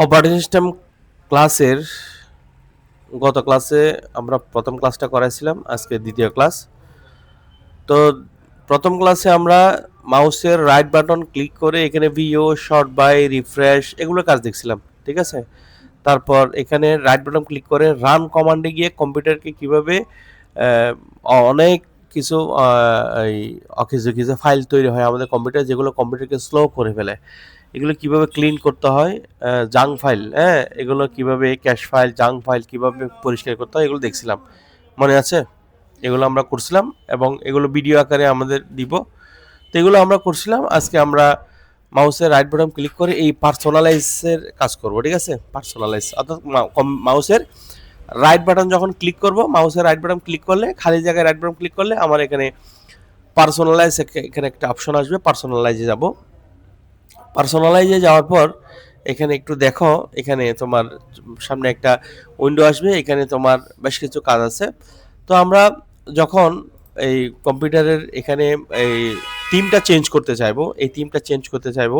Operating system ক্লাসের গত ক্লাসে আমরা প্রথম ক্লাসটা করাইছিলাম, আজকে দ্বিতীয় ক্লাস। তো প্রথম ক্লাসে আমরা মাউসের রাইট বাটন ক্লিক করে এখানে ভিও, শর্ট বাই, রিফ্রেশ এগুলোর কাজ দেখছিলাম, ঠিক আছে। তারপর এখানে রাইট বাটন ক্লিক করে রান কমান্ডে গিয়ে কম্পিউটারকে কিভাবে অনেক কিছু এই অকেজো কিছু ফাইল তৈরি হয় আমাদের কম্পিউটার, যেগুলো কম্পিউটারকে স্লো করে ফেলে, এগুলো কিভাবে ক্লিন করতে হয়, জাঙ্ক ফাইল, হ্যাঁ, এগুলো কিভাবে ক্যাশ ফাইল, জাঙ্ক ফাইল কিভাবে পরিষ্কার করতে হয় এগুলো দেখছিলাম, মনে আছে? এগুলো আমরা করছিলাম এবং এগুলো ভিডিও আকারে আমাদের দিব। তো এগুলো আমরা করছিলাম। আজকে আমরা মাউসের রাইট বাটন ক্লিক করে এই পার্সোনালাইজের কাজ করব, ঠিক আছে। পার্সোনালাইজ অর্থাৎ মাউসের রাইট বাটন যখন ক্লিক করব, মাউসের রাইট বাটন ক্লিক করলে, খালি জায়গায় রাইট বাটন ক্লিক করলে আমার এখানে পার্সোনালাইজ, এখানে একটা অপশন আসবে, পার্সোনালাইজে যাব। পার্সোনালাইজে যাওয়ার পর এখানে একটু দেখো, এখানে তোমার সামনে একটা উইন্ডো আসবে, এখানে তোমার বেশ কিছু কাজ আছে। তো আমরা যখন এই কম্পিউটারের এখানে এই থিমটা চেঞ্জ করতে চাইবো, এই থিমটা চেঞ্জ করতে চাইবো,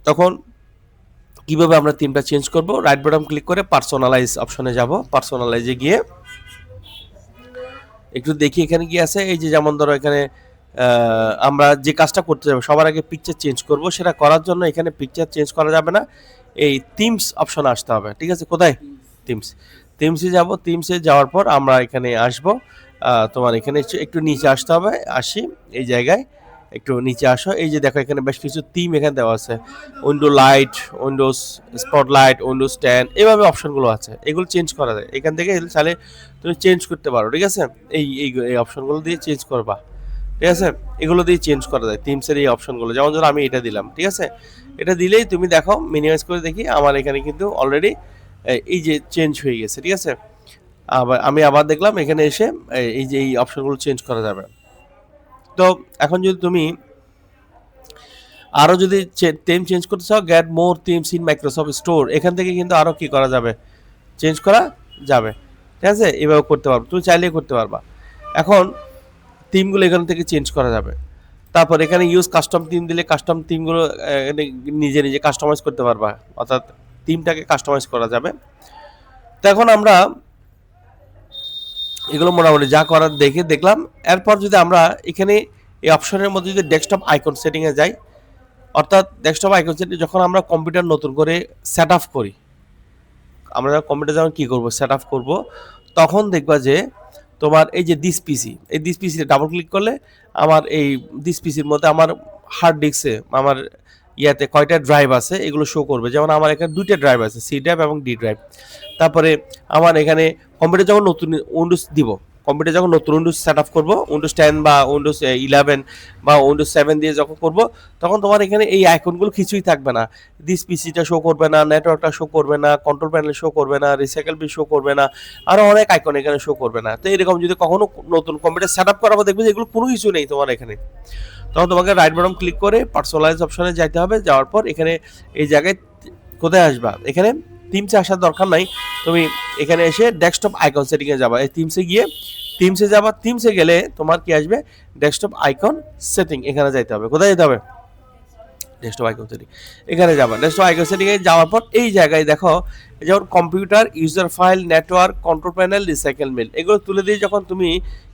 তখন কিভাবে আমরা থিমটা চেঞ্জ করব? রাইট বাটন ক্লিক করে পার্সোনালাইজ অপশনে যাব। পার্সোনালাইজে গিয়ে একটু দেখি এখানে কি আছে। এই যে যেমন ধরো এখানে আমরা যে কাজটা করতে যাবো, সবার আগে পিকচার চেঞ্জ করব, সেটা করার জন্য এখানে পিকচার চেঞ্জ করা যাবে না, এই থিমস অপশনে আসতে হবে, ঠিক আছে। কোথায়? থিমস। থিমসে যাব। থিমসে যাওয়ার পর আমরা এখানে আসব, তোমার এখানে একটু নিচে আসতে হবে, আসি এই জায়গায়, একটু নিচে আসো। এই যে দেখো এখানে বেশ কিছু থিম এখানে দেওয়া আছে, window light, Windows spotlight, Windows 10, এইভাবে অপশনগুলো আছে, এগুলো চেঞ্জ করা যায় এখান থেকে, চাইলে তুমি চেঞ্জ করতে পারো, ঠিক আছে। এই এই এই অপশনগুলো দিয়ে চেঞ্জ করবা, ঠিক আছে। এগুলো দিয়ে চেঞ্জ করা যায় থিমসের এই অপশনগুলো, যেমন ধরো আমি এটা দিলাম, ঠিক আছে। এটা দিলেই তুমি দেখো, মিনিমাইজ করে দেখি, আমার এখানে কিন্তু অলরেডি এই যে চেঞ্জ হয়ে গেছে, ঠিক আছে। আবার আমি আবার দেখলাম এখানে এসে এই যে এই অপশনগুলো চেঞ্জ করা যাবে। তো এখন যদি তুমি আরও যদি থিম চেঞ্জ করতে চাও, get more themes in Microsoft store, এখান থেকে কিন্তু আরও কি করা যাবে, চেঞ্জ করা যাবে, ঠিক আছে। এভাবে করতে পারবে, তুমি চাইলেই করতে পারবা। এখন থিমগুলো এখান থেকে চেঞ্জ করা যাবে। তারপর এখানে ইউজ কাস্টম থিম দিলে কাস্টম থিমগুলো নিজে নিজে কাস্টমাইজ করতে পারবা, অর্থাৎ থিমটাকে কাস্টমাইজ করা যাবে। তো এখন আমরা এগুলো মোটামুটি যা করার দেখলাম। এরপর যদি আমরা এখানে এই অপশনের মধ্যে যদি ডেস্কটপ আইকন সেটিংয়ে যাই, অর্থাৎ ডেস্কটপ আইকন সেটিং যখন আমরা কম্পিউটার নতুন করে সেট আপ করি, আমরা কম্পিউটার যখন কী করবো, সেট আপ করবো, তখন দেখবা যে তোমার এই যে দিস পিসি, এই দিস পিসিতে ডাবল ক্লিক করলে আমার এই দিস পিসির মধ্যে আমার হার্ড ডিস্কে আমার ইয়াতে কয়টা ড্রাইভ আছে এগুলো শো করবে। যেমন আমার এখানে দুইটা ড্রাইভ আছে, সি ড্রাইভ এবং ডি ড্রাইভ। তারপরে আমার এখানে কম্পিউটার যখন নতুন উইন্ডোজ দিব, কম্পিউটার যখন নতুন উইন্ডোজ সেট আপ করবো, উইন্ডোজ 10 বা উইন্ডোজ 11 বা উইন্ডোজ 7 দিয়ে যখন করবো, তখন তোমার এখানে এই আইকনগুলো কিছুই থাকবে না। দিস পিসিটা শো করবে না, নেটওয়ার্কটা শো করবে না, কন্ট্রোল প্যানেল শো করবে না, রিসাইকেল বিল শো করবে না, আরও অনেক আইকন এখানে শো করবে না। তো এরকম যদি কখনো নতুন কম্পিউটার সেট আপ করাবো, দেখবে যে এগুলো কোনো কিছু নেই তোমার এখানে, তখন তোমাকে রাইট বাটন ক্লিক করে পার্সোনালাইজ অপশনে যাইতে হবে। যাওয়ার পর এখানে এই জায়গায় কোথায় আসবা, এখানে থিমসে আসার দরকার নাই, তুমি এখানে এসে ডেস্কটপ আইকন সেটিংয়ে যাবা। এই থিমসে গিয়ে থিমসে যাবা, থিমসে গেলে তোমার কি আসবে, ডেস্কটপ আইকন সেটিং, এখানে যাইতে হবে। কোথায় যেতে হবে? ডেস্কটপ আইকন সেটিং, এখানে যাবা। ডেস্কটপ আইকন সেটিংয়ে যাওয়ার পর এই জায়গায় দেখো, যেমন computer, user file, network, control panel, recycle মেল, এগুলো তুলে দিয়ে যখন তুমি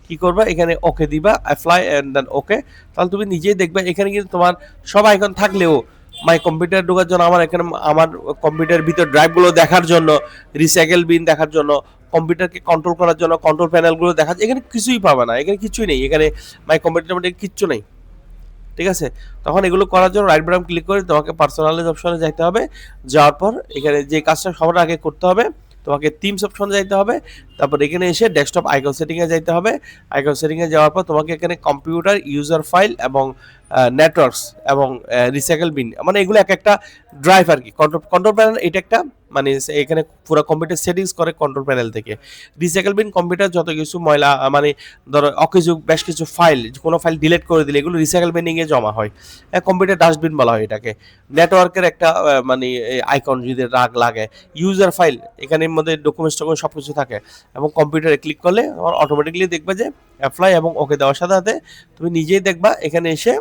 কি করবা, এখানে ওকে দিবা, অ্যাপ্লাই এন্ড দেন ওকে, তাহলে তুমি নিজেই দেখবে এখানে কিন্তু তোমার সব আইকন থাকলেও মাই কম্পিউটার ঢোকার জন্য, আমার এখানে আমার কম্পিউটারের ভিতর ড্রাইভগুলো দেখার জন্য, রিসাইকেল বিন দেখার জন্য, কম্পিউটারকে কন্ট্রোল করার জন্য কন্ট্রোল প্যানেলগুলো দেখা যায়, এখানে কিছুই পাবে না, এখানে কিছুই নেই, এখানে মাই কম্পিউটার মধ্যে কিচ্ছু নেই, ঠিক আছে। তখন এগুলো করার জন্য রাইট বাটন ক্লিক করে তোমাকে পার্সোনালাইজ অপশনে যাইতে হবে। যাওয়ার পর এখানে যে কাজটা সবার আগে করতে হবে, তোমাকে থিমস অপশনে যাইতে হবে। তারপর এখানে এসে ডেস্কটপ আইকন সেটিংয়ে যাইতে হবে। আইকন সেটিংয়ে যাওয়ার পর তোমাকে এখানে কম্পিউটার, ইউজার ফাইল এবং নেটওয়ার্কস এবং রিসাইকেল বিন, মানে এগুলো এক একটা ড্রাইভ আর কি। কন্ট্রোল প্যানেল এটা একটা, মানে এখানে পুরো কম্পিউটার সেটিংস করে কন্ট্রোল প্যানেল থেকে। রিসাইকেল বিন কম্পিউটার যত কিছু ময়লা, মানে ধরো অকেজো বেশ কিছু ফাইল, কোনো ফাইল ডিলিট করে দিলে এগুলো রিসাইকেল বিনিংয়ে জমা হয়, কম্পিউটার ডাস্টবিন বলা হয় এটাকে। নেটওয়ার্কের একটা মানে আইকন যদি রাগ লাগে। ইউজার ফাইল, এখানের মধ্যে ডকুমেন্টস টকুমেন্ট সব কিছু থাকে, এবং কম্পিউটারে ক্লিক করলে আমার অটোমেটিকলি দেখবে যে অ্যাপ্লাই এবং ওকে দেওয়ার সাথে সাথে তুমি নিজেই দেখবা এখানে এসে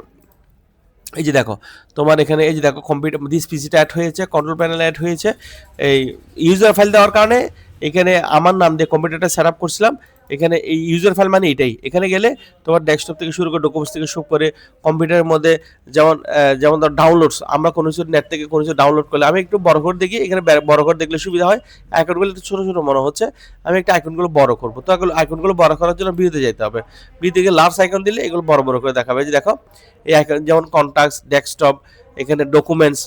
এই যে দেখো তোমার এখানে এই যে দেখো কম্পিউটার দিস পিসিটা অ্যাড হয়েছে, কন্ট্রোল প্যানেল অ্যাড হয়েছে। এই ইউজার ফাইল দেওয়ার কারণে এখানে আমার নাম দিয়ে কম্পিউটারটা সেট আপ করছিলাম। এখানে এই ইউজার ফাইল মানে এটাই, এখানে গেলে তোমার ডেস্কটপ থেকে শুরু করে ডকুমেন্টস থেকে শুরু করে কম্পিউটারের মধ্যে যেমন ধর ডাউনলোডস, আমরা কোনো কিছু নেট থেকে কোনো কিছু ডাউনলোড করলে, আমি একটু বড় করে দেখি, এখানে বড় করে দেখলে সুবিধা হয়। আইকনগুলো একটু ছোটো ছোটো মনে হচ্ছে, আমি একটা আইকনগুলো বড় করবো, তো আইকনগুলো বড় করার জন্য ভিউতে যেতে হবে। ভিউতে গিয়ে লার্জ আইকন দিলে এগুলো বড় বড় করে দেখাবে। যে দেখো এই আইকন যেমন কন্টাক্টস, ডেস্কটপ, এখানে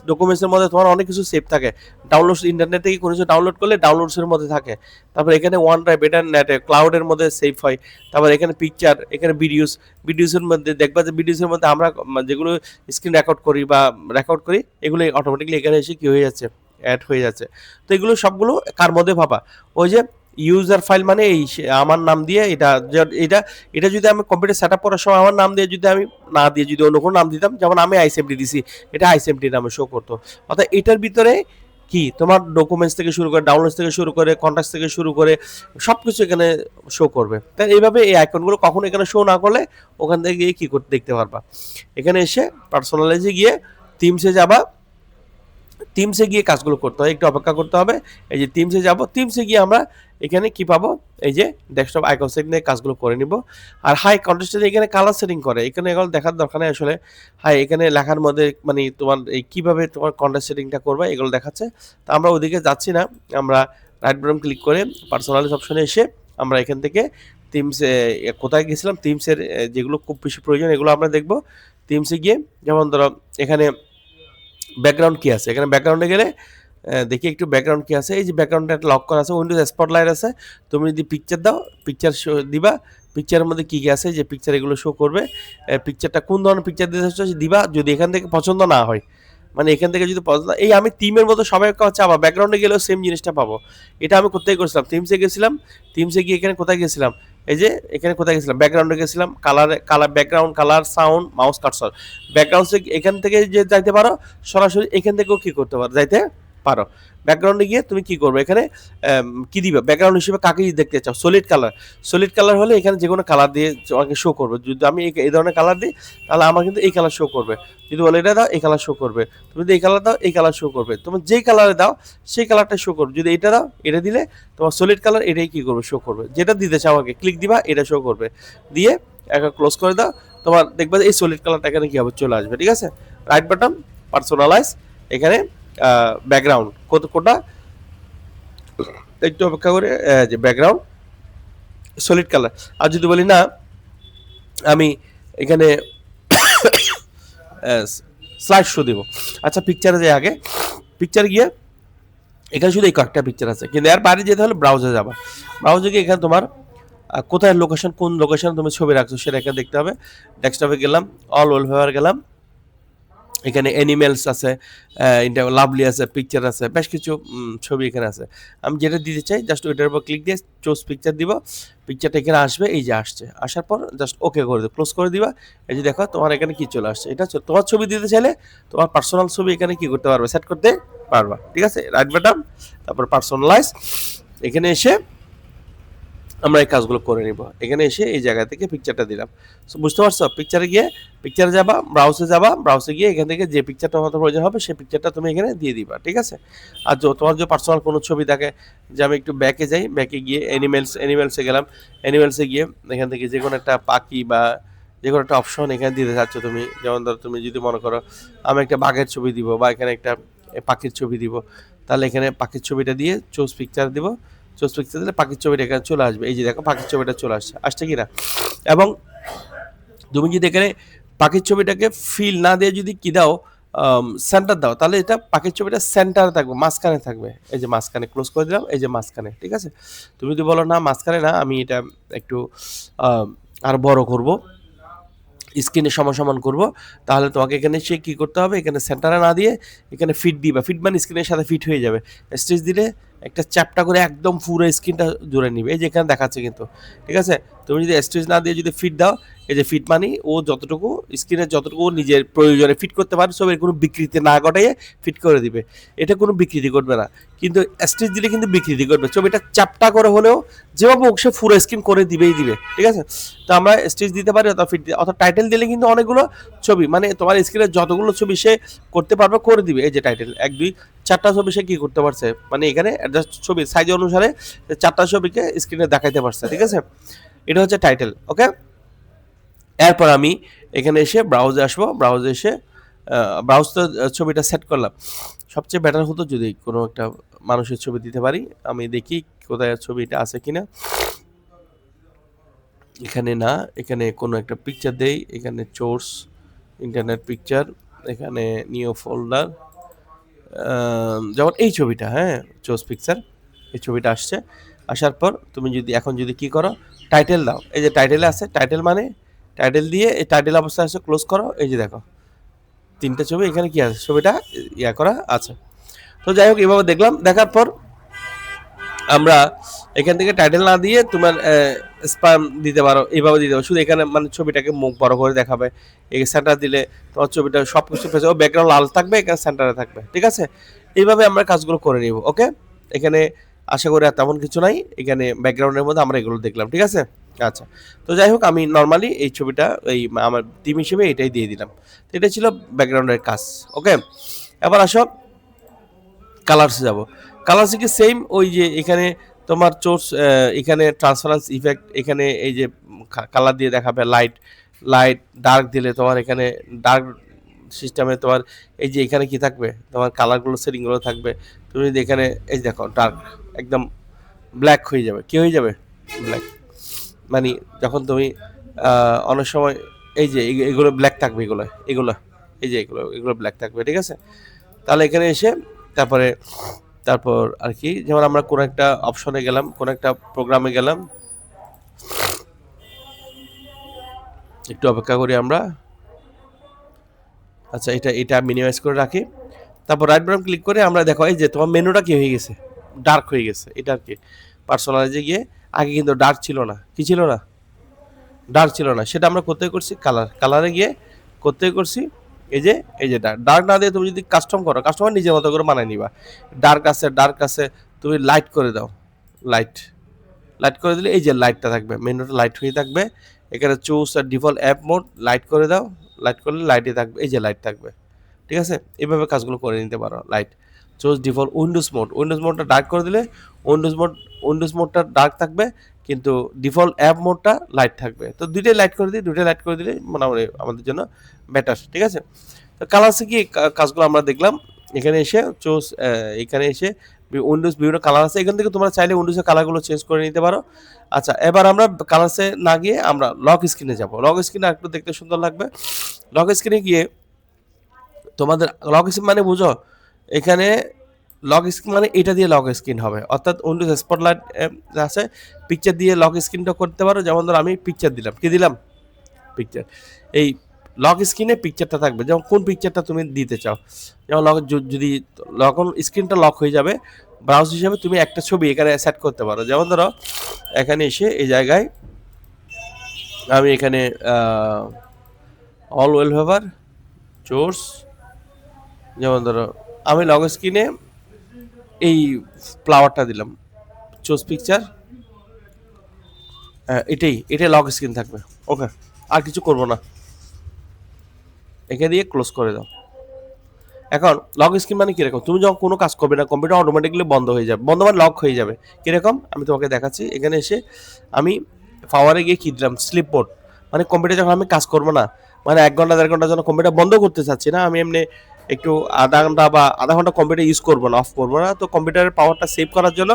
ডকুমেন্টসের মধ্যে তোমার অনেক কিছু সেভ থাকে। ডাউনলোডস, ইন্টারনেট থেকে কোনো কিছু ডাউনলোড করলে ডাউনলোডসের মধ্যে থাকে। তারপর এখানে ওয়ান ড্রাইভ, এটা নেটে ক্লাউডের মধ্যে সেভ হয়। তারপর এখানে পিকচার, এখানে ভিডিওসের মধ্যে দেখবা যে ভিডিওসের মধ্যে আমরা যেগুলো স্ক্রিন রেকর্ড করি এগুলো অটোমেটিকলি এখানে এসে কি হয়ে যাচ্ছে, অ্যাড হয়ে যাচ্ছে। তো এগুলো সবগুলো কার মধ্যে ভাবা, ওই যে ইউজার ফাইল মানে এই আমার নাম দিয়ে এটা এটা যদি আমি কম্পিউটার সেট আপ করার সময় আমার নাম দিয়ে যদি আমি না দিয়ে যদি অন্য কোনো নাম দিতাম, যেমন আমি আইসিএমডি দিছি, এটা আইসিএমডি নামে শো করতো। অর্থাৎ এটার ভিতরে কি তোমার ডকুমেন্টস থেকে শুরু করে, ডাউনলোডস থেকে শুরু করে, কন্ট্যাক্টস থেকে শুরু করে সব কিছু এখানে শো করবে। তাই এইভাবে এই আইকনগুলো কখনো এখানে শো না করলে ওখান থেকে গিয়ে কী করতে দেখতে পারবা। এখানে এসে পার্সোনালাইজে গিয়ে থিমসে যাবা, টিমসে গিয়ে কাজগুলো করতে হয়, একটু অপেক্ষা করতে হবে। এই যে টিমসে যাব, টিমসে গিয়ে আমরা এখানে কি পাবো, এই যে ডেস্কটপ আইকন সেটিং নিয়ে কাজগুলো করে নিব। আর হাই কন্টেস্টে এখানে কালার সেটিং করে, এখানে এগুলো দেখার দরকার নেই আসলে। হাই এখানে লেখার মধ্যে মানে তোমার এই কীভাবে তোমার কন্টেস্ট সেটিংটা করবে এগুলো দেখাচ্ছে। তো আমরা ওদিকে যাচ্ছি না, আমরা রাইট বাটন ক্লিক করে পার্সোনালাইজ অপশনে এসে আমরা এখান থেকে টিমসে কোথায় গেছিলাম, টিমসের যেগুলো খুব বেশি প্রয়োজন এগুলো আমরা দেখব। টিমসে গিয়ে যেমন ধরো এখানে ব্যাকগ্রাউন্ড কি আছে, এখানে ব্যাকগ্রাউন্ডে গেলে দেখি একটু ব্যাকগ্রাউন্ড কি আছে। এই যে ব্যাকগ্রাউন্ডটা একটা লক করা আছে, উইন্ডোজ স্পটলাইট আছে। তুমি যদি পিকচার দাও, পিকচার শো দিবা, পিকচারের মধ্যে কী কী আছে যে পিকচার এগুলো শো করবে। পিকচারটা কোন ধরনের পিকচার দিতে হচ্ছে দিবা, যদি এখান থেকে পছন্দ না হয়, মানে এখান থেকে যদি পছন্দ, এই আমি থিমের মতো সবাই চাবা ব্যাকগ্রাউন্ডে গেলেও সেম জিনিসটা পাবো। এটা আমি কোথায় করেছিলাম, থিমসে গেছিলাম, থিমসে গিয়ে এখানে কোথায় গেছিলাম, এই যে এখানে কোথায় গেছিলাম, ব্যাকগ্রাউন্ডে গেছিলাম, background colour sound mouse cursor, background এখান থেকে যে যাইতে পারো, সরাসরি এখান থেকেও কি করতে পারো, যাইতে পারো। ব্যাকগ্রাউন্ডে গিয়ে তুমি কি করবে, এখানে কি দিবে ব্যাকগ্রাউন্ড হিসেবে, কাকে দেখতে চাও, সলিড কালার হলে এখানে যে কোনো কালার দিয়ে আমাকে শো করবে। যদি আমি এই ধরনের কালার দিই তাহলে আমার কিন্তু এই কালার শো করবে। যদি বলে এটা দাও, এই কালার শো করবে। তুমি যদি এই কালার দাও, এই কালার শো করবে। তুমি যেই কালারে দাও সেই কালারটা শো করবে। যদি এটা দাও, এটা দিলে তোমার সলিড কালার এটাই কি করবে, শো করবে। যেটা দিতে চাও আমাকে ক্লিক দিবা, এটা শো করবে। দিয়ে একটা ক্লোজ করে দাও, তোমার দেখবা এই সলিড কালারটা এখানে কি হবে, চলে আসবে। ঠিক আছে, রাইট বাটন পার্সোনালাইজ, এখানে ব্যাকগ্রাউন্ড কোটা একটু অপেক্ষা করে, যে ব্যাকগ্রাউন্ড সলিড কালার। আর যদি বলি না আমি এখানে স্লাইড শো দেবো, আচ্ছা পিকচারে যাই আগে, পিকচার গিয়ে এখানে শুধু এই কয়েকটা পিকচার আছে, কিন্তু এর বাইরে যেতে হলে ব্রাউজে যাবা। ব্রাউজে গিয়ে এখানে তোমার কোথায় লোকেশন, কোন লোকেশন তুমি ছবি রাখছো সেটা এখানে দেখতে হবে। ডেস্কটপে গেলাম, অল ওয়েলফেয়ার গেলাম, এখানে অ্যানিমেলস আছে, লাভলি আছে, পিকচার আছে, বেশ কিছু ছবি এখানে আছে। আমি যেটা দিতে চাই জাস্ট ওইটার উপর ক্লিক দিয়ে চুজ পিকচার দিব, পিকচারটা এখানে আসবে, এই যে আসছে, আসার পর জাস্ট ওকে করে দিও, ক্লোজ করে দিবা। এই যে দেখো তোমার এখানে কি চলে আসছে, এটা তোমার ছবি দিতে চাইলে তোমার পার্সোনাল ছবি এখানে কি করতে পারবে, সেট করতে পারবা। ঠিক আছে, রাইট বাটন, তারপর পার্সোনালাইজ, এখানে এসে আমরা এই কাজগুলো করে নিব। এখানে এসে এই জায়গা থেকে পিকচারটা দিলাম, বুঝতে পারছো। পিকচারে যাবা, ব্রাউজে গিয়ে এখান থেকে যে পিকচারটা তোমার প্রয়োজন হবে সেই পিকচারটা তুমি এখানে দিয়ে দিবা। ঠিক আছে, আর তোমার যে পার্সোনাল কোনো ছবি থাকে, যে আমি একটু ব্যাকে যাই, ব্যাকে গিয়ে অ্যানিমেলসে গেলাম, অ্যানিমেলসে গিয়ে এখান থেকে যে কোনো একটা পাখি বা যে কোনো একটা অপশন এখানে দিতে চাচ্ছ তুমি। যেমন ধরো তুমি যদি মনে করো আমি একটা বাঘের ছবি দিব বা এখানে একটা পাখির ছবি দিব, তাহলে এখানে পাখির ছবিটা দিয়ে চুজ পিকচার দিব, চুজ পিকচার দিলে পাখির ছবিটা এখানে চলে আসবে। এই যে দেখো পাখির ছবিটা চলে আসছে কি না। এবং তুমি যদি এখানে পাখির ছবিটাকে ফিল না দিয়ে যদি কি দাও, সেন্টার দাও, তাহলে এটা পাখির ছবিটা সেন্টারে থাকবে, মাঝখানে থাকবে। এই যে মাঝখানে ক্লোজ করে দিলাম, এই যে মাঝখানে। ঠিক আছে, তুমি যদি বলো না মাঝখানে না, আমি এটা একটু আর বড় করব, স্ক্রিনে সমান করব, তাহলে তোমাকে এখানে সে কী করতে হবে, এখানে সেন্টারে না দিয়ে এখানে ফিট দিবা। ফিট মানে স্ক্রিনের সাথে ফিট হয়ে যাবে। স্টেজ দিলে একটা চ্যাপটা করে একদম পুরো স্ক্রিনটা জুড়ে নিবে, এই যে এখানে দেখাচ্ছে কিন্তু। ঠিক আছে, তুমি যদি স্টেজ না দিয়ে যদি ফিট দাও, এই যে ফিট মানে ও যতটুকু স্ক্রিনে যতটুকু নিজের প্রয়োজনে ফিট করতে পারে ছবির কোনো বিকৃতি না ঘটাইয়ে ফিট করে দিবে, এটা কোনো বিকৃতি করবে না। কিন্তু স্টিচ দিলে কিন্তু বিকৃতি করবে, ছবিটা চাপটা করে হলেও যেভাবে হোক সে পুরো স্ক্রিন করে দিবেই দিবে, ঠিক আছে। তো আমরা স্টিচ দিতে পারি অথবা ফিট অথবা টাইটেল দিলে কিন্তু অনেকগুলো ছবি মানে তোমার স্ক্রিনে যতগুলো ছবি সে করতে পারবে করে দিবে। এই যে টাইটেল 1 2 4টা ছবি সে কি করতে পারছে, মানে এখানে অ্যাডজাস্ট ছবি সাইজ অনুসারে 4টা ছবিকে স্ক্রিনে দেখাইতে পারছে, ঠিক আছে। এটা হচ্ছে টাইটেল, ওকে। এরপর আমি এখানে এসে ব্রাউজে আসবো, ব্রাউজে এসে ব্রাউজ তো ছবিটা সেট করলাম। সবচেয়ে বেটার হতো যদি কোনো একটা মানুষের ছবি দিতে পারি। আমি দেখি কোথায় ছবিটা আছে কিনা। এখানে না, এখানে কোনো একটা পিকচার দেই, এখানে সোর্স ইন্টারনেট পিকচার, এখানে নিউ ফোল্ডার, যেমন এই ছবিটা, হ্যাঁ চোজ পিকচার, এই ছবিটা আসছে। আসার পর তুমি যদি এখন যদি কি করো টাইটেল দাও, এই যে টাইটেলে আছে, টাইটেল মানে টাইটেল দিয়ে এই টাইটেল অবস্থায় আছে ক্লোজ করো, এই যে দেখো 3টে ছবি এখানে কি আছে ছবিটা ইয়া করা আছে। তো যাই হোক এভাবে দেখলাম, দেখার পর আমরা এখান থেকে টাইটেল না দিয়ে তোমার স্প্যাম দিতে পারো, এইভাবে দিতে পারো, শুধু এখানে মানে ছবিটাকে মুখ বড় করে দেখাবে। এই সেন্টার দিলে তোমার ছবিটা সব কিছু পেয়ে যাবে, ব্যাকগ্রাউন্ড লাল থাকবে, এখানে সেন্টারে থাকবে, ঠিক আছে। এইভাবে আমরা কাজগুলো করে নিব, ওকে। এখানে আশা করি আর তেমন কিছু নাই, এখানে ব্যাকগ্রাউন্ডের মধ্যে আমরা এগুলো দেখলাম, ঠিক আছে। আচ্ছা, তো যাই হোক আমি নর্মালি এই ছবিটা এই আমার টিম হিসেবে এটাই দিয়ে দিলাম। তো এটা ছিল ব্যাকগ্রাউন্ডের কাজ, ওকে। এবার আসো কালার্সে যাব। কালার্সে কি সেম ওই যে এখানে তোমার সোর্স, এখানে ট্রান্সপারেন্স ইফেক্ট, এখানে এই যে কালার দিয়ে দেখাবে, লাইট লাইট ডার্ক দিলে তোমার এখানে ডার্ক সিস্টেমে তোমার এই যে এখানে কি থাকবে তোমার কালারগুলো সেটিংগুলো থাকবে। তুমি যদি এখানে এই দেখো ডার্ক একদম ব্ল্যাক হয়ে যাবে, কি হয়ে যাবে ব্ল্যাক, মানে যখন তুমি অনেক সময় এই যে এগুলো ব্ল্যাক থাকবে, এগুলো এগুলো এই যে এগুলো এগুলো ব্ল্যাক থাকবে, ঠিক আছে। তাহলে এখানে এসে তারপরে তারপর আর কি, যেমন আমরা কোনো একটা অপশনে গেলাম, কোনো একটা প্রোগ্রামে গেলাম, একটু অপেক্ষা করি আমরা। আচ্ছা এটা এটা মিনিমাইজ করে রাখি। তারপর রাইট বাটন ক্লিক করে আমরা দেখো এই যে তোমার মেনুটা কি হয়ে গেছে, ডার্ক হয়ে গেছে। এটা আর কি পার্সোনালাইজে গিয়ে আগে কিন্তু ডার্ক ছিল না, কি ছিল না, ডার্ক ছিল না, সেটা আমরা কোথায় করছি কালারে গিয়ে কোথায় করছি এই যে ডার্ক না দিয়ে তুমি যদি কাস্টম করো, কাস্টমার নিজের মতো করে বানাই নিবা। ডার্ক আছে তুমি লাইট করে দাও, লাইট লাইট করে দিলে এই যে লাইটটা থাকবে, মেনুটা লাইট হয়ে থাকবে। এখানে চুজ আর ডিফল্ট অ্যাপ মোড লাইট করে দাও, লাইট করলে লাইটে থাকবে, এই যে লাইট থাকবে, ঠিক আছে। এইভাবে কাজগুলো করে নিতে পারো। লাইট চুজ ডিফল্ট উইন্ডোজ মোডটা ডার্ক করে দিলে উইন্ডোজ মোডটা ডার্ক থাকবে, কিন্তু ডিফল্ট অ্যাপ মোডটা লাইট থাকবে। তো দুইটাই লাইট করে দিই, দুইটাই লাইট করে দিলে মোটামুটি আমাদের জন্য বেটার, ঠিক আছে। তো কালার্সে কি কাজগুলো আমরা দেখলাম। এখানে এসে চুজ, এখানে এসে উইন্ডোজ বিভিন্ন কালার আছে, এখান থেকে তোমরা চাইলে উইন্ডোজের কালারগুলো চেঞ্জ করে নিতে পারো। আচ্ছা এবার আমরা কালার্সে না গিয়ে আমরা লক স্ক্রিনে যাব। লক স্ক্রিনে একটু দেখতে সুন্দর লাগবে। লক স্ক্রিনে গিয়ে তোমাদের লক স্ক্রিন মানে বুঝো, এখানে লক স্ক্রিন মানে এটা দিয়ে লক স্ক্রিন হবে, অর্থাৎ উইন্ডোজ স্পটলাইট আছে, পিকচার দিয়ে লক স্ক্রিনটা করতে পারো। যেমন ধরো আমি পিকচার দিলাম, কি দিলাম পিকচার, এই লক স্ক্রিনে পিকচারটা থাকবে, যেমন কোন পিকচারটা তুমি দিতে চাও। যেমন লক যদি যখন স্ক্রিনটা লক হয়ে যাবে, ব্রাউজ হিসাবে তুমি একটা ছবি এখানে সেট করতে পারো। যেমন ধরো এখানে এসে এই জায়গায় আমি এখানে অল ওয়েলফেভার সোর্স, যেমন ধরো আমি লক স্ক্রিনে এই ফ্লাওয়ারটা দিলাম, চুজ পিকচার, এটাই লক স্ক্রিন থাকবে, ওকে। আর কিছু করবো না, এখানে দিয়ে ক্লোজ করে দাও। এখন লক স্ক্রিন মানে কিরকম, তুমি যখন কোনো কাজ করবে না কম্পিউটার অটোমেটিকলি বন্ধ হয়ে যাবে, বন্ধ মানে লক হয়ে যাবে। কিরকম আমি তোমাকে দেখাচ্ছি। এখানে এসে আমি পাওয়ারে গিয়ে কি দিলাম স্লিপ মোড, মানে কম্পিউটার যখন আমি কাজ করবো না, মানে 1 ঘন্টা 1.5 ঘন্টার জন্য কম্পিউটার বন্ধ করতে চাচ্ছি না, আমি এমনি একটু আধা ঘন্টা কম্পিউটার ইউজ করবো না, অফ করবো না, তো কম্পিউটারের পাওয়ারটা সেভ করার জন্য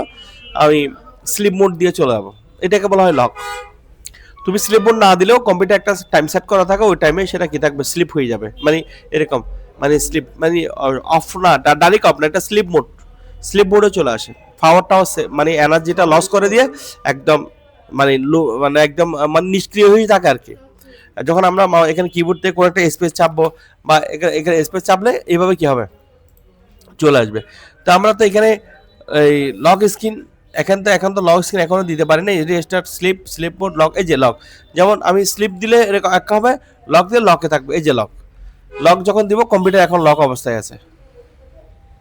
আমি স্লিপ মোড দিয়ে চলে যাবো, এটাকে বলা হয় লক। তুমি স্লিপ মোড না দিলেও কম্পিউটার একটা টাইম সেট করা থাকে, ওই টাইমে সেটা কি থাকবে স্লিপ হয়ে যাবে, মানে এরকম, মানে স্লিপ মানে অফ না, ডাইরেক্ট অফ না, এটা স্লিপ মোডে চলে আসে। পাওয়ারটাও মানে এনার্জিটা লস করে দিয়ে একদম মানে মানে একদম মানে নিষ্ক্রিয় হয়ে থাকে আর কি। যখন আমরা এখানে কিবোর্ড থেকে কোনো একটা স্পেস চাপবো বা এখানে স্পেস চাপলে এইভাবে কি হবে চলে আসবে। তো আমরা তো এখানে এই লক স্ক্রিন এখন তো লক স্ক্রিন এখনো দিতে পারি না, রিস্টার্ট স্লিপ মোড লক, এই যে লক, যেমন আমি স্লিপ দিলে এরকম এক হবে, লক দিলে লকে থাকবে, এই যে লক, লক যখন দিব কম্পিউটার এখন লক অবস্থায় আছে,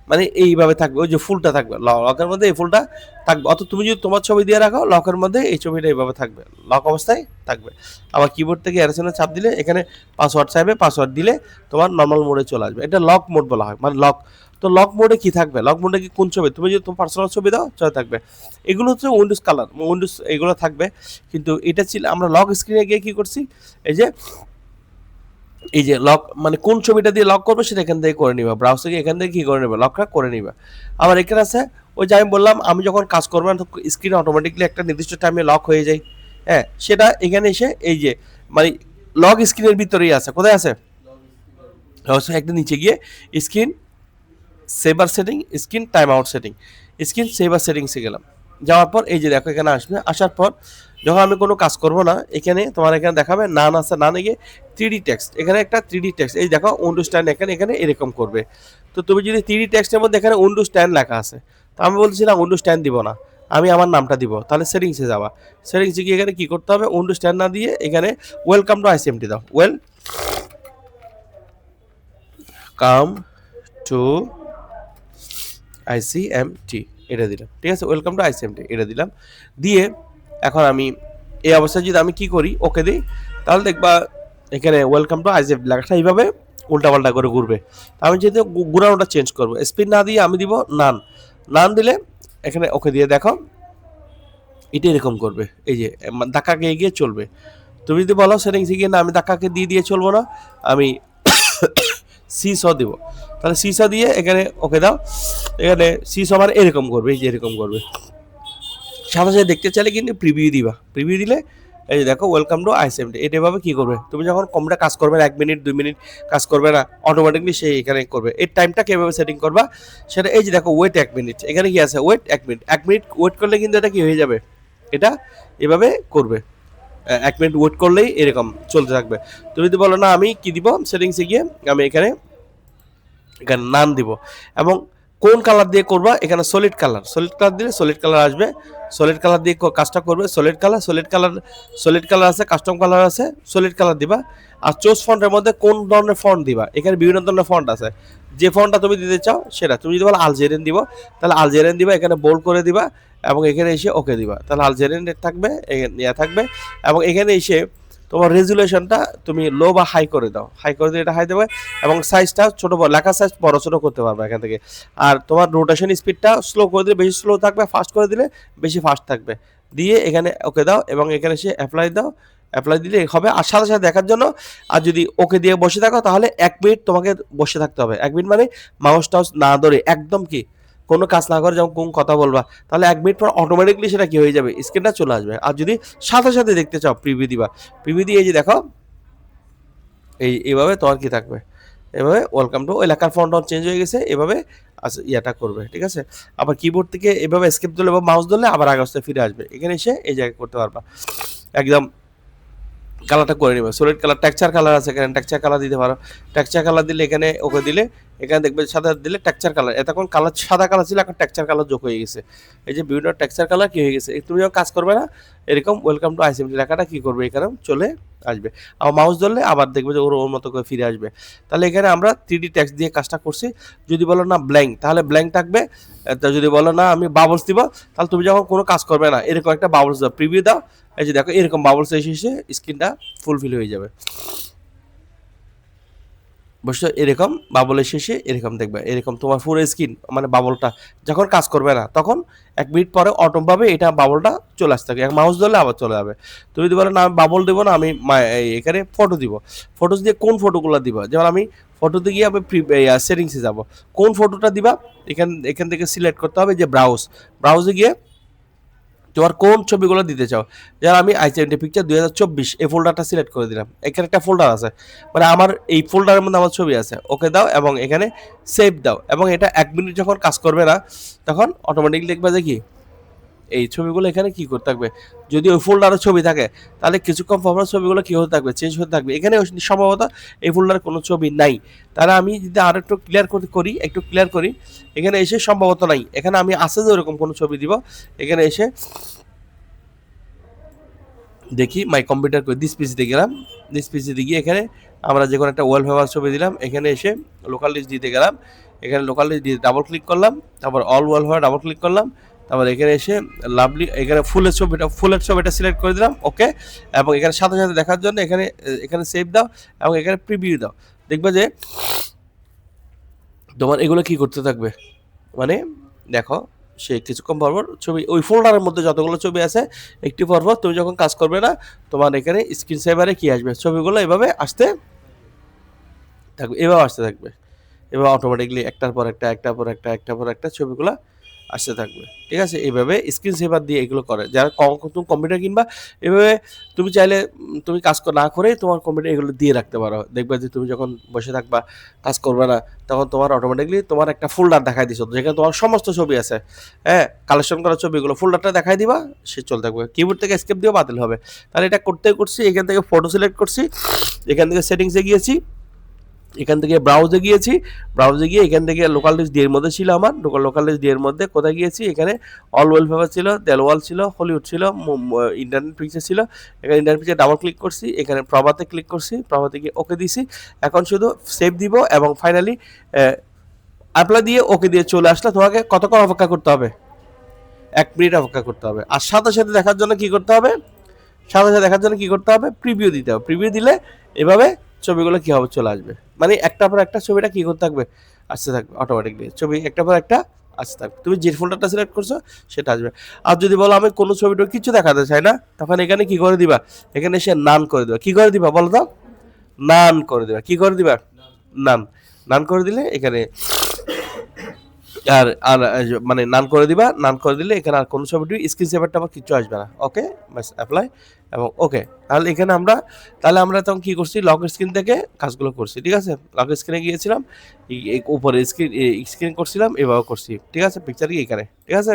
মানে এইভাবে থাকবে, ওই যে ফুলটা থাকবে লকের মধ্যে, এই ফুলটা থাকবে। অত তুমি যদি তোমার ছবি দিয়ে রাখো লকের মধ্যে, এই ছবিটা এইভাবে থাকবে, লক অবস্থায় থাকবে। আবার কিবোর্ড থেকে অ্যারো চাপ দিলে এখানে পাসওয়ার্ড চাইবে, পাসওয়ার্ড দিলে তোমার নর্মাল মোডে চলে আসবে, এটা লক মোড বলা হয়, মানে লক। তো লক মোডে কি থাকবে, লক মোডে কি কোন ছবি, তুমি যদি তোমার পার্সোনাল ছবি দাও চলে থাকবে, এগুলো হচ্ছে উইন্ডোজ কালার, উইন্ডোজ এগুলো থাকবে। কিন্তু এটা ছিল আমরা লক স্ক্রিনে গিয়ে কি করছি, এই যে লক মানে কোন ছবিটা দিয়ে লক করবে সেটা এখান থেকে করে নিবা, ব্রাউজারে এখান থেকে কি করে নেবে, লকটা করে নিবা। আবার এখানে আছে ওই যে আমি বললাম, আমি যখন কাজ করবো না স্ক্রিন অটোমেটিকলি একটা নির্দিষ্ট টাইমে লক হয়ে যায়, হ্যাঁ, সেটা এখানে এসে এই যে মানে লক স্ক্রিনের ভিতরেই আছে, কোথায় আছে, একটা নিচে গিয়ে screen saver setting, screen time out setting, screen saver সেটিংসে গেলাম, যাওয়ার পর এই যে দেখো এখানে আসবে, আসার পর যখন আমি কোনো কাজ করব না, এখানে তোমার এখানে দেখাবে নান আছে, নানে গিয়ে 3D টেক্সট, এখানে একটা 3D টেক্সট, এই দেখো উইন্ডোজ 10 এখানে এরকম করবে। তো তুমি যদি 3D টেক্সটের মধ্যে এখানে উইন্ডোজ 10 লেখা আছে, তো আমি বলছি না উইন্ডোজ 10 দিব না, আমি আমার নামটা দিব, তাহলে সেটিংসে যাবা, সেটিংসে গিয়ে এখানে কি করতে হবে, উইন্ডোজ 10 না দিয়ে এখানে ওয়েলকাম টু আইসিএমটি দাও, ওয়েলকাম টু আইসিএমটি, এটা দিলাম, ঠিক আছে, ওয়েলকাম টু আইসিএমটি এটা দিলাম, দিয়ে এখন আমি এই অবস্থায় যদি আমি কি করি, ওকে দিই, তাহলে দেখবা এখানে ওয়েলকাম টু আইসিএমটি লেখাটা এইভাবে উল্টাপাল্টা করে ঘুরবে। আমি যেহেতু ঘুরানোটা চেঞ্জ করবো, স্পিন না দিয়ে আমি দিব নান, নান দিলে এখানে ওকে দিয়ে দেখো এটা এরকম করবে, এই যে ধাক্কাকে এগিয়ে চলবে। তুমি যদি বলো সেটিংসে গিয়ে না আমি ধাক্কাকে দিয়ে চলবো না, আমি সিস দিব, তাহলে সিস দিয়ে এখানে ওকে দাও, এখানে সিস আমার এরকম করবে, এই যে এরকম করবে। সাথে সাথে দেখতে চাইলে কিন্তু প্রিভিউ দিবা, প্রিভিউ দিলে এই যে দেখো ওয়েলকাম টু আইসিএমটি, এটা এভাবে কি করবে, তুমি যখন কমটা কাজ করবে না, 1 মিনিট 2 মিনিট কাজ করবে না, অটোমেটিকলি সে এখানে করবে। এই টাইমটা কিভাবে সেটিং করবা সেটা এই যে দেখো ওয়েট 1 মিনিট, এখানে কি আছে ওয়েট 1 মিনিট, 1 মিনিট ওয়েট করলে কিন্তু এটা কি হয়ে যাবে, এটা এভাবে করবে, 1 মিনিট ওয়েট করলেই এরকম চলতে থাকবে। তুমি যদি বলো না আমি কি দিব, সেটিংসে গিয়ে আমি এখানে নাম দিব, এবং কোন কালার দিয়ে করবা, এখানে সলিড কালার দিলে সলিড কালার আসবে, সলিড কালার দিয়ে কাজটা করবে, সলিড কালার আছে, কাস্টম কালার আছে, সলিড কালার দিবা। আর চোজ ফন্টের মধ্যে কোন ধরনের ফন্ট দিবা, এখানে বিভিন্ন ধরনের ফন্ট আছে, যে ফন্টটা তুমি দিতে চাও সেটা, তুমি যদি বলো আলজেরিয়ান দিব তাহলে আলজেরিয়ান দিবা, এখানে বোল্ড করে দিবা, এবং এখানে এসে ওকে দিবা, তাহলে আলজেরিয়ান থাকবে, থাকবে। এবং এখানে এসে তোমার রেজুলেশনটা তুমি লো বা হাই করে দাও, হাই করে দিয়ে এটা হাই দেবে, এবং সাইজটা ছোট বড় লেখার সাইজ বড় ছোট করতে পারবে এখান থেকে। আর তোমার রোটেশন স্পিডটা স্লো করে দিলে বেশি স্লো থাকবে, ফাস্ট করে দিলে বেশি ফাস্ট থাকবে, দিয়ে এখানে ওকে দাও, এবং এখানে সে অ্যাপ্লাই দাও, অ্যাপ্লাই দিলে হবে। আর সাথে সাথে দেখার জন্য, আর যদি ওকে দিয়ে বসে থাকো তাহলে 1 মিনিট তোমাকে বসে থাকতে হবে, 1 মিনিট মানে মাউস টাউস না ধরে একদম কি কোনো কাজ না করে যেমন কোন কথা বলবা, তাহলে 1 মিনিট পর অটোমেটিকলি সেটা কি হয়ে যাবে, স্ক্রিনটা চলে আসবে। আর যদি সাথে সাথে দেখতে চাও প্রিভিউ দিবা, প্রিভিউ দিয়ে এই যে দেখো এইভাবে তোমার কি থাকবে, এভাবে ওয়েলকাম টু, ওই লেখার ফন্ট চেঞ্জ হয়ে গেছে, এভাবে ইয়াটা করবে, ঠিক আছে। আবার কিবোর্ড থেকে এভাবে এসকেপ দিলে বা মাউস ধরলে আবার আগে ফিরে আসবে, এখানে এসে এই জায়গায় করতে পারবা, একদম কালারটা করে নেবে। সলিড কালার, টেক্সচার কালার আছে, এখানে টেক্সচার কালার দিতে পারো, টেক্সচার কালার দিলে এখানে ওকে দিলে এখানে দেখবে সাদা দিলে টেক্সচার কালার, এতক্ষণ কালার সাদা কালার ছিল, এখন টেক্সচার কালার যোগ হয়ে গেছে, এই যে বিভিন্ন টেক্সচার কালার কি হয়ে গেছে। তুমি যখন কাজ করবে না এরকম ওয়েলকাম টু আইসিএমটি লেখাটা কি করবে, এখানে চলে আসবে, আবার মাউস ধরলে আবার দেখবে যে ওর মতো করে ফিরে আসবে। তাহলে এখানে আমরা 3D টেক্সট দিয়ে কাজটা করছি। যদি বলো না ব্ল্যাঙ্ক, তাহলে ব্ল্যাঙ্ক থাকবে। যদি বলো না আমি বাবলস দিব, তাহলে তুমি যখন কোনো কাজ করবে না এরকম একটা বাবলস দাও, প্রিভিউ দাও, এই যে দেখো এরকম বাবলস এসে স্ক্রিনটা ফুলফিল হয়ে যাবে। বুঝছো, এরকম বাবলের শেষে এরকম দেখবে, এরকম তোমার পুরো স্ক্রিন মানে বাবলটা যখন কাজ করবে না তখন 1 মিনিট পরে অটোভাবে এটা বাবলটা চলে আসতে থাকে, মাউস ধরলে আবার চলে যাবে। তুমি যদি বলো না আমি বাবল দেবো না, আমি এখানে ফটো দিব, ফটোস দিয়ে কোন ফটোগুলো দিবা, যেমন আমি ফটোতে গিয়ে আমি সেটিংসে যাব, কোন ফটোটা দিবা এখান থেকে সিলেক্ট করতে হবে, যে ব্রাউজে গিয়ে তোমার কোন ছবিগুলো দিতে চাও। যেমন আমি আইসিএমটি পিকচার 2024 এই ফোল্ডারটা সিলেক্ট করে দিলাম, এখানে একটা ফোল্ডার আছে, মানে আমার এই ফোল্ডারের মধ্যে আমার ছবি আছে, ওকে দাও এবং এখানে সেভ দাও, এবং এটা 1 মিনিট যখন কাজ করবে না তখন অটোমেটিকলি দেখবে যে কি এই ছবিগুলো এখানে কি করতে থাকবে, যদি ওই ফোল্ডারে ছবি থাকে তাহলে কিছুক্ষণ পর পর ছবিগুলো কি হতে থাকবে, চেঞ্জ হতে থাকবে। এখানে সম্ভবত এই ফোল্ডারে কোনো ছবি নাই, তাহলে আমি যদি আর একটু ক্লিয়ার করি, এখানে এসে সম্ভবত নাই, এখানে আমি আছে যে ওরকম কোনো ছবি দিব, এখানে এসে দেখি মাই কম্পিউটার করে দিস পিসিতে গেলাম, দিস পিসিতে গিয়ে এখানে আমরা যে কোনো একটা ওয়ালপেপার ছবি দিলাম, এখানে এসে লোকাল লিস্ট দিতে গেলাম, এখানে লোকাল লিস্ট দিয়ে ডাবল ক্লিক করলাম, তারপর অল ওয়ালপেপার ডাবল ক্লিক করলাম, তারপর এখানে এসে লাভলি এখানে ফুলের ছবিটা সিলেক্ট করে দিলাম, ওকে। এবং এখানে সাথে সাথে দেখার জন্য এখানে সেভ দাও এবং এখানে প্রিভিউ দাও, দেখবে যে তোমার এগুলো কি করতে থাকবে, মানে দেখো সে কিছুক্ষণ পরপর ছবি ওই ফোল্ডারের মধ্যে যতগুলো ছবি আছে একটু পরপর তুমি যখন কাজ করবে না তোমার এখানে স্ক্রিন সেভারে কি আসবে, ছবিগুলো এভাবে আসতে থাকবে, এভাবে অটোমেটিকলি একটার পর একটা ছবিগুলো আসতে থাকবে। ঠিক আছে, এইভাবে স্ক্রিন সেভার দিয়ে এগুলো করে যারা তুমি কম্পিউটার কিনবা, এভাবে তুমি চাইলে তুমি কাজ না করে তোমার কম্পিউটার এগুলো দিয়ে রাখতে পারো, দেখবে যে তুমি যখন বসে থাকবা কাজ করবে না তখন তোমার অটোমেটিকলি তোমার একটা ফোল্ডার দেখাই দিছো যেখানে তোমার সমস্ত ছবি আছে, হ্যাঁ কালেকশন করা ছবিগুলো ফোল্ডারটা দেখাই দিবা, সে চলতে থাকবে। কিবোর্ড থেকে এসকেপ দিয়েও বাতিল হবে। তাহলে এটা করছি, এখান থেকে ফটো সিলেক্ট করছি, এখান থেকে সেটিংসে গিয়েছি, এখান থেকে ব্রাউজে গিয়ে এখান থেকে লোকাল লিস্ট ডি এর মধ্যে ছিল আমার লোকাল লিস্ট ডি এর মধ্যে কোথায় গিয়েছি, এখানে অল ওয়ালপেপার ছিল, দেলওয়াল ছিল, হলিউড ছিল, ইন্টারনেট পিকচার ছিল, এখানে ইন্টারনেট পিকচার ডাবল ক্লিক করছি, এখানে প্রভাতে ক্লিক করছি, প্রভাতে গিয়ে ওকে দিছি। এখন শুধু সেভ দিব এবং ফাইনালি অ্যাপ্লাই দিয়ে ওকে দিয়ে চলে আসলে তোমাকে কতক্ষণ অপেক্ষা করতে হবে, 1 মিনিট অপেক্ষা করতে হবে। আর সাথে সাথে দেখার জন্য কি করতে হবে, প্রিভিউ দিতে হবে। প্রিভিউ দিলে এভাবে ছবিগুলো কি হবে, চলে আসবে, মানে একটার পর একটা ছবিটা কি করতে থাকবে, আসতে থাকবে অটোমেটিকলি, ছবি একটার পর একটা আসতে থাকবে। তুমি যে ফোল্ডারটা সিলেক্ট করছো সেটা আসবে। আর যদি বলো আমি কোনো ছবিটা কিছু দেখাতে চাই না, তখন এখানে কি করে দিবা, এখানে এসে নান করে দিবা। কি করে দিবা বলো তো, নান করে দিবা। কি করে দিবা, নান করে দিলে এখানে আর আর মানে নান করে দিলে এখানে আর কোনো ছবিটি স্ক্রিন সেভারটা আবার কিছু আসবে না। ওকে, বাস অ্যাপ্লাই এবং ওকে। তাহলে এখানে আমরা তখন কি করছি, লক স্ক্রিন থেকে কাজগুলো করছি। ঠিক আছে, লক স্ক্রিনে গিয়েছিলাম, উপরে স্ক্রিন করছিলাম, এভাবে করছি। ঠিক আছে, পিকচার কি এখানে, ঠিক আছে।